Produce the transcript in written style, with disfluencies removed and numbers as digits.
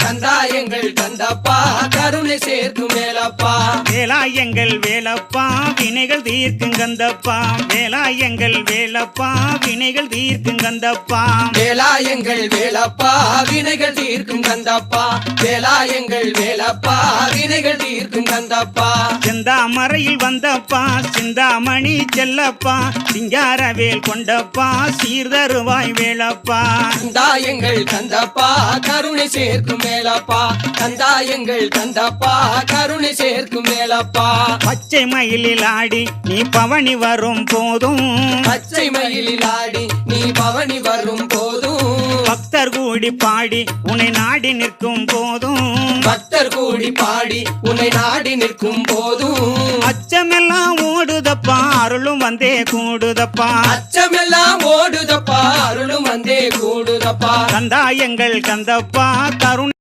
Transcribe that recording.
கந்தா எங்கள் கந்தப்பா கருணை சேர்க்கும் வேலப்பா. வேலா எங்கள் வேலப்பா வினைகள் தீர்க்கும் கந்தப்பா. வேலா எங்கள் வேலப்பா வினைகள் தீர்க்கும் கந்தப்பா. வேலா எங்கள் வேலப்பா வினைகள் தீர்க்கும் கந்தப்பா. வேலா எங்கள் வேலப்பா வினைகள் தீர்க்கும் கந்தப்பா. செந்தாமரையில் வந்தப்பா சிந்தாமணி செல்லப்பா. சிங்காரவேல் கொண்டப்பா சீர்தருவாய் வேலப்பா. கந்தா எங்கள் கந்தப்பா கருணை சேர்க்கும் வேலப்பா. கந்தா எங்கள் கந்தப்பா கருணை சேர்க்கும் வேலப்பா. பச்சை மயிலில் ஆடி நீ பவனி வரும் போதும். பச்சை மயிலில் ஆடி நீ பவனி வரும் போதும். பக்தர் கூடி பாடி உன்னை நாடி நிற்கும் போதும். பக்தர் கூடி பாடி உன்னை நாடி நிற்கும் போதும். அச்சமெல்லாம் ஓடுதப்பா அருளும் வந்தே கூடுதப்பா. அச்சமெல்லாம் ஓடுதப்பா அருளும் வந்தே கூடுதப்பா. கந்தா எங்கள் கந்தப்பா கருணை